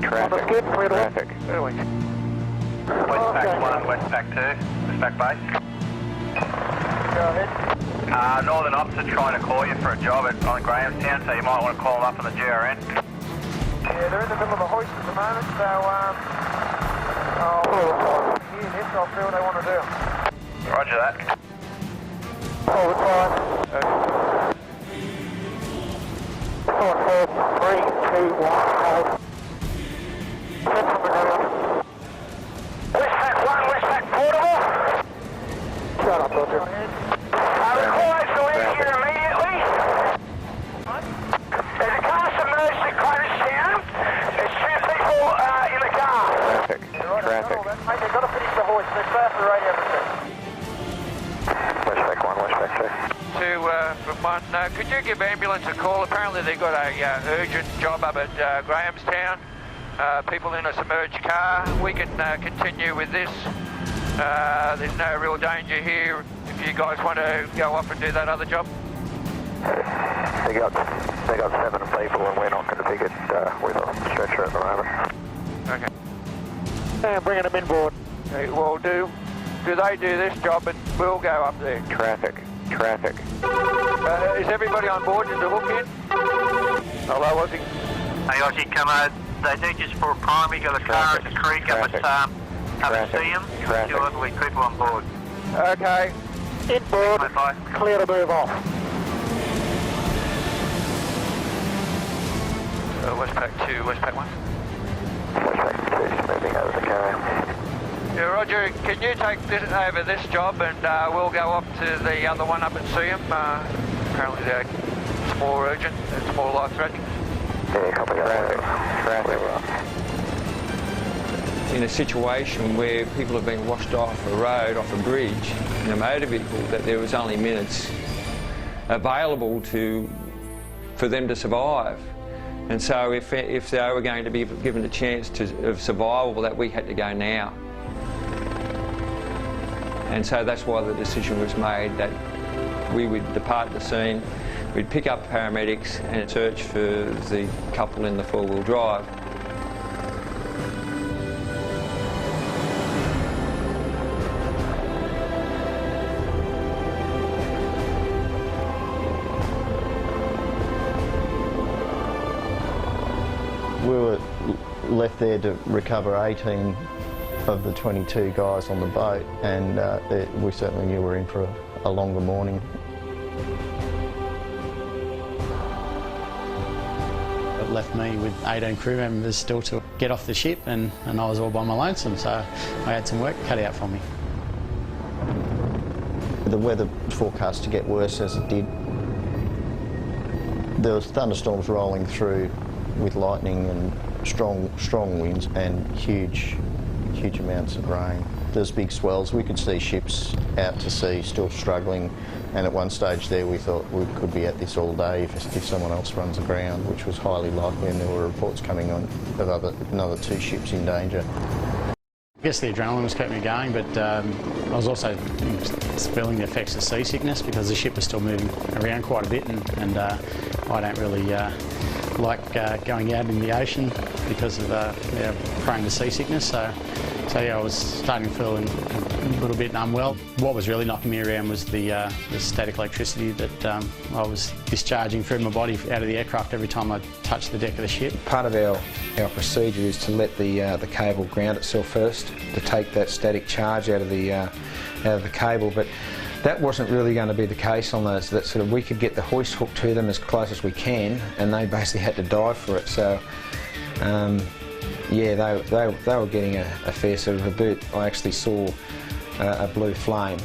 Traffic. Traffic. WESTPAC 1, WESTPAC 2, WESTPAC base. Go ahead. Northern officer trying to call you for a job on Grahamstown, so you might want to call them up on the GRN. Yeah, they're in the middle of a hoist at the moment, so I'll hear this, I'll see what they want to do. Roger that. Forward 5. 4, 3, 2, 1, hold. WESTPAC 1, WESTPAC portable. Shut up, Bulker. Required to leave here immediately. There's a car submerged at Grahamstown. There's 2 people in the car. Traffic. Mate, they've got to finish the hoist. They're clear for the radio machine. WESTPAC 1, WESTPAC 2. From 1, could you give ambulance a call? Apparently they've got a urgent job up at Grahamstown. People in a submerged car. We can continue with this. There's no real danger here if you guys want to go off and do that other job. They got 7 people and we're not going to pick it with a stretcher at the moment. Okay. And bringing them inboard. Okay, well, do they do this job and we'll go up there? Traffic. Is everybody on board to hook in? Hello, Aussie. Hey, Aussie, come on. They do just for a primary, got a car at the creek up at Seam. 2 elderly people on board. Okay. Inboard. Clear to move off. WESTPAC 2, WESTPAC 1. WESTPAC 2 is moving over the car. Yeah, Roger, can you take over this job and we'll go off to the other one up at Seam? Apparently it's more urgent, it's more life-threatening. Yeah, copy that. Traffic. In a situation where people have been washed off a road, off a bridge, in a motor vehicle, that there was only minutes available for them to survive. And so if they were going to be given a chance of survival, that we had to go now. And so that's why the decision was made that we would depart the scene, we'd pick up paramedics and search for the couple in the four-wheel drive. We were left there to recover 18 of the 22 guys on the boat, and we certainly knew we were in for a longer morning. It left me with 18 crew members still to get off the ship, and I was all by my lonesome, so I had some work cut out for me. The weather was forecast to get worse as it did. There was thunderstorms rolling through with lightning and strong winds and huge amounts of rain. There's big swells. We could see ships out to sea still struggling, and at one stage there we thought we could be at this all day if someone else runs aground, which was highly likely, and there were reports coming on of another 2 ships in danger. I guess the adrenaline was keeping me going, but I was also feeling the effects of seasickness because the ship was still moving around quite a bit, and I don't really like going out in the ocean because of prone to seasickness. So yeah, I was starting to feel a little bit unwell. What was really knocking me around was the static electricity that I was discharging through my body out of the aircraft every time I touched the deck of the ship. Part of our procedure is to let the cable ground itself first, to take that static charge out of the cable, but that wasn't really going to be the case on those. That sort of, we could get the hoist hooked to them as close as we can, and they basically had to dive for it. So yeah, they were getting a fair sort of a boot. I actually saw a blue flame,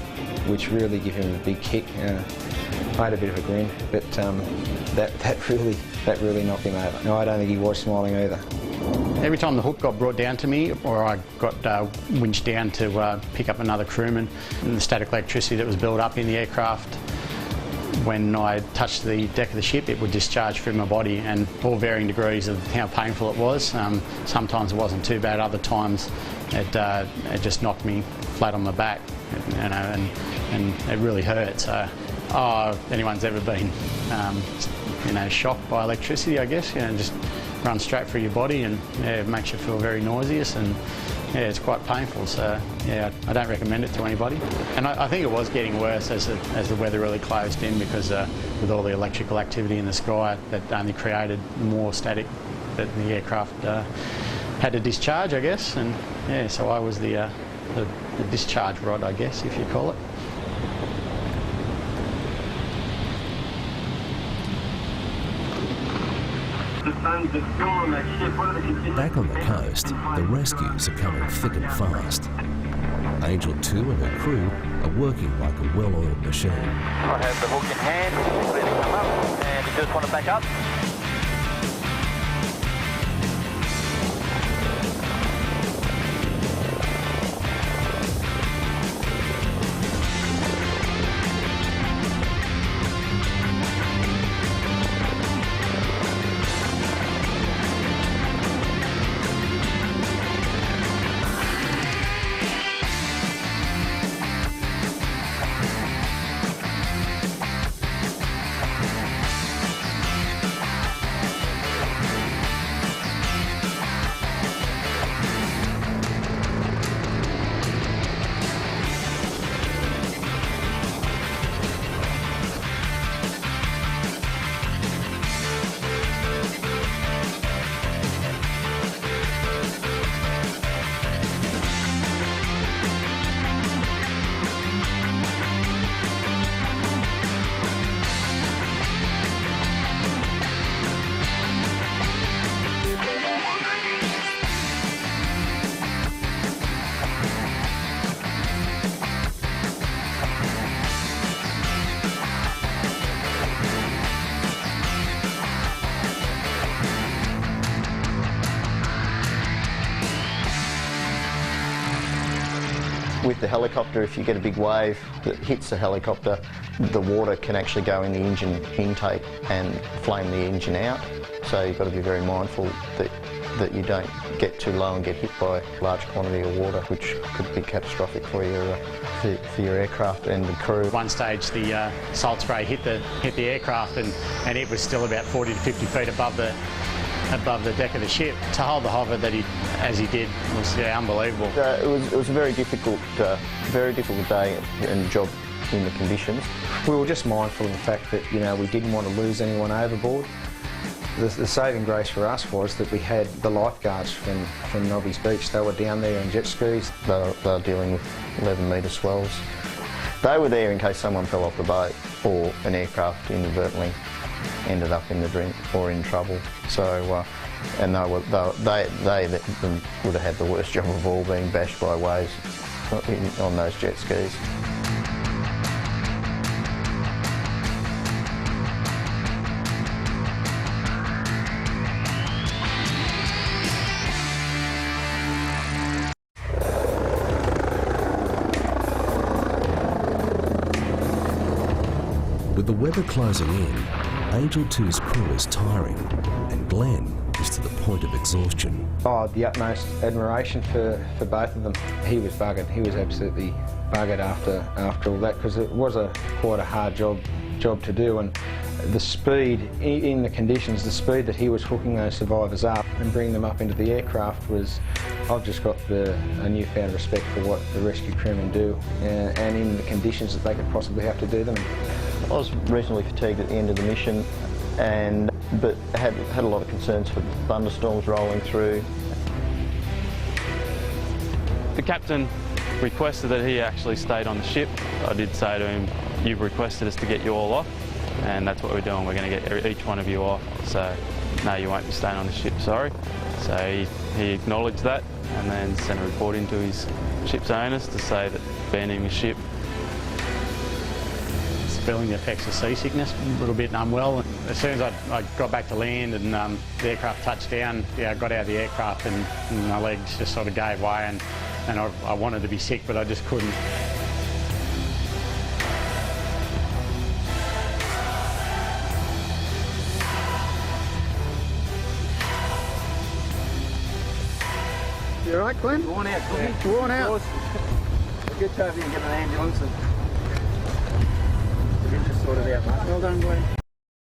which really gave him a big kick. I had a bit of a grin, but that really knocked him over. No, I don't think he was smiling either. Every time the hook got brought down to me, or I got winched down to pick up another crewman, and the static electricity that was built up in the aircraft, when I touched the deck of the ship, it would discharge through my body, and all varying degrees of how painful it was. Sometimes it wasn't too bad, other times it just knocked me flat on my back, and it really hurt. So, anyone's ever been, shocked by electricity, I guess, just runs straight through your body, and yeah, it makes you feel very nauseous, and yeah, it's quite painful. So yeah, I don't recommend it to anybody. And I think it was getting worse as the weather really closed in, because with all the electrical activity in the sky, that only created more static that the aircraft had to discharge, I guess. And yeah, so I was the discharge rod, I guess, if you call it. Back on the coast, the rescues are coming thick and fast. Angel 2 and her crew are working like a well-oiled machine. I have the hook in hand, ready to come up, and you just want to back up. With the helicopter, if you get a big wave that hits the helicopter, the water can actually go in the engine intake and flame the engine out. So you've got to be very mindful that you don't get too low and get hit by a large quantity of water, which could be catastrophic for your aircraft and the crew. At one stage, the salt spray hit the aircraft, and it was still about 40 to 50 feet above the deck of the ship. To hold the hover as he did was unbelievable. It was a very difficult day and job in the conditions. We were just mindful of the fact that, you know, we didn't want to lose anyone overboard. The saving grace for us was that we had the lifeguards from Nobby's Beach. They were down there in jet skis. They were dealing with 11-metre swells. They were there in case someone fell off the boat or an aircraft inadvertently ended up in the drink or in trouble. So, and they would have had the worst job of all, being bashed by waves on those jet skis. With the weather closing in, Angel 2's crew is tiring, and Glenn is to the point of exhaustion. Oh, the utmost admiration for both of them. He was buggered. He was absolutely buggered after all that, because it was quite a hard job to do, and the speed in the conditions, the speed that he was hooking those survivors up and bringing them up into the aircraft was. I've just got a newfound respect for what the rescue crewmen do, and in the conditions that they could possibly have to do them. I was reasonably fatigued at the end of the mission, but had a lot of concerns for thunderstorms rolling through. The captain requested that he actually stayed on the ship. I did say to him, "You've requested us to get you all off, and that's what we're doing. We're going to get each one of you off. So, no, you won't be staying on the ship, sorry." So he acknowledged that, and then sent a report into his ship's owners to say that abandoning the ship. Feeling the effects of seasickness, a little bit unwell. As soon as I got back to land and the aircraft touched down, I got out of the aircraft and my legs just sort of gave way, and I wanted to be sick, but I just couldn't. You all right, Glenn? Worn out, Glenn. Worn out. Good job you can get an ambulance and get you sorted out, mate. Well done, Glenn.